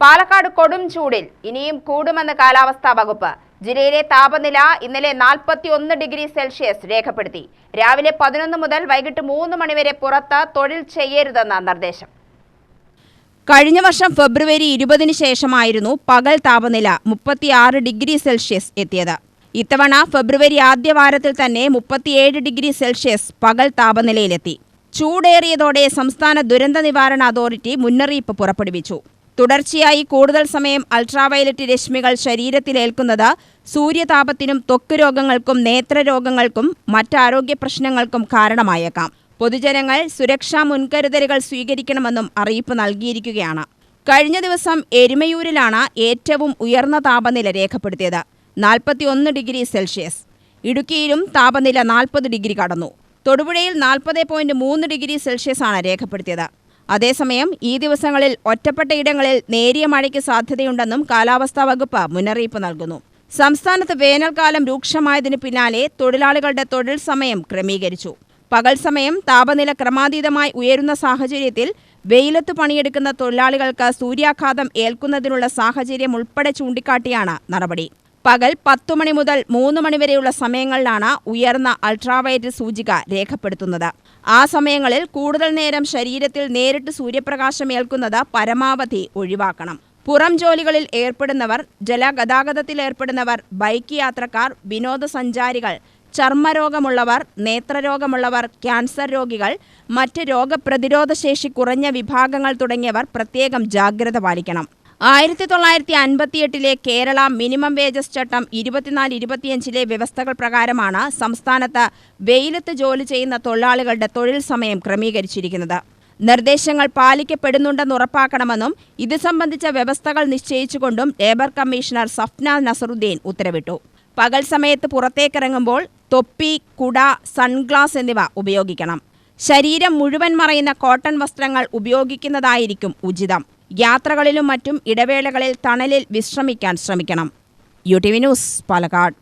പാലക്കാട് കൊടും ചൂടിൽ ഇനിയും കൂടുമെന്ന് കാലാവസ്ഥാ വകുപ്പ്. ജില്ലയിലെ താപനില ഇന്നലെ 41 ഡിഗ്രി സെൽഷ്യസ് രേഖപ്പെടുത്തി. രാവിലെ 11 മുതൽ വൈകിട്ട് 3 മണി വരെ പുറത്ത് തൊഴിൽ ചെയ്യരുതെന്ന നിർദ്ദേശം. കഴിഞ്ഞ വർഷം ഫെബ്രുവരി 20-ന് ശേഷമായിരുന്നു പകൽ താപനില 36 ഡിഗ്രി സെൽഷ്യസ് എത്തിയത്. ഇത്തവണ ഫെബ്രുവരി ആദ്യവാരത്തിൽ തന്നെ 37 ഡിഗ്രി സെൽഷ്യസ് പകൽ താപനിലയിലെത്തി. ചൂടേറിയതോടെ സംസ്ഥാന ദുരന്ത നിവാരണ അതോറിറ്റി മുന്നറിയിപ്പ് പുറപ്പെടുവിച്ചു. തുടർച്ചയായി കൂടുതൽ സമയം അൾട്രാവയലറ്റ് രശ്മികൾ ശരീരത്തിലേൽക്കുന്നത് സൂര്യതാപത്തിനും ത്വക്ക് രോഗങ്ങൾക്കും നേത്രരോഗങ്ങൾക്കും മറ്റാരോഗ്യ പ്രശ്നങ്ങൾക്കും കാരണമായേക്കാം. പൊതുജനങ്ങൾ സുരക്ഷാ മുൻകരുതലുകൾ സ്വീകരിക്കണമെന്നും അറിയിപ്പ് നൽകിയിരിക്കുകയാണ്. കഴിഞ്ഞ ദിവസം എരുമയൂരിലാണ് ഏറ്റവും ഉയർന്ന താപനില രേഖപ്പെടുത്തിയത്, 41 ഡിഗ്രി സെൽഷ്യസ്. ഇടുക്കിയിലും താപനില 40 ഡിഗ്രി കടന്നു. തൊടുപുഴയിൽ 40.3 ഡിഗ്രി സെൽഷ്യസ് ആണ് രേഖപ്പെടുത്തിയത്. അതേസമയം ഈ ദിവസങ്ങളിൽ ഒറ്റപ്പെട്ട ഇടങ്ങളിൽ നേരിയ മഴയ്ക്ക് സാധ്യതയുണ്ടെന്നും കാലാവസ്ഥാ വകുപ്പ് മുന്നറിയിപ്പ് നൽകുന്നു. സംസ്ഥാനത്ത് വേനൽക്കാലം രൂക്ഷമായതിനു പിന്നാലെ തൊഴിലാളികളുടെ തൊഴിൽ സമയം ക്രമീകരിച്ചു. പകൽ സമയം താപനില ക്രമാതീതമായി ഉയരുന്ന സാഹചര്യത്തിൽ വെയിലത്ത് പണിയെടുക്കുന്ന തൊഴിലാളികൾക്ക് സൂര്യാഘാതം ഏൽക്കുന്നതിനുള്ള സാഹചര്യം ഉൾപ്പെടെ ചൂണ്ടിക്കാട്ടിയാണ് നടപടി. പകൽ 10 മണി മുതൽ 3 മണി വരെയുള്ള സമയങ്ങളിലാണ് ഉയർന്ന അൾട്രാവയലറ്റ് സൂചിക രേഖപ്പെടുത്തുന്നത്. ആ സമയങ്ങളിൽ കൂടുതൽ നേരം ശരീരത്തിൽ നേരിട്ട് സൂര്യപ്രകാശം ഏൽക്കുന്നത് പരമാവധി ഒഴിവാക്കണം. പുറം ജോലികളിൽ ഏർപ്പെടുന്നവർ, ജലഗതാഗതത്തിൽ ഏർപ്പെടുന്നവർ, ബൈക്ക് യാത്രക്കാർ, വിനോദസഞ്ചാരികൾ, ചർമ്മരോഗമുള്ളവർ, നേത്രരോഗമുള്ളവർ, ക്യാൻസർ രോഗികൾ, മറ്റ് രോഗപ്രതിരോധശേഷി കുറഞ്ഞ വിഭാഗങ്ങൾ തുടങ്ങിയവർ പ്രത്യേകം ജാഗ്രത പാലിക്കണം. 1958 കേരള മിനിമം വേജസ് ചട്ടം 24-25 വ്യവസ്ഥകൾ പ്രകാരമാണ് സംസ്ഥാനത്ത് വെയിലത്ത് ജോലി ചെയ്യുന്ന തൊഴിലാളികളുടെ തൊഴിൽ സമയം ക്രമീകരിച്ചിരിക്കുന്നത്. നിർദ്ദേശങ്ങൾ പാലിക്കപ്പെടുന്നുണ്ടെന്ന് ഉറപ്പാക്കണമെന്നും ഇത് സംബന്ധിച്ച വ്യവസ്ഥകൾ നിശ്ചയിച്ചുകൊണ്ടും ലേബർ കമ്മീഷണർ സഫ്ന നസറുദ്ദീൻ ഉത്തരവിട്ടു. പകൽ സമയത്ത് പുറത്തേക്കിറങ്ങുമ്പോൾ തൊപ്പി, കുട, സൺഗ്ലാസ് എന്നിവ ഉപയോഗിക്കണം. ശരീരം മുഴുവൻ മറയുന്ന കോട്ടൺ വസ്ത്രങ്ങൾ ഉപയോഗിക്കുന്നതായിരിക്കും ഉചിതം. യാത്രകളിലും മറ്റും ഇടവേളകളിൽ തണലിൽ വിശ്രമിക്കാൻ ശ്രമിക്കണം. UTV news, Palakkad.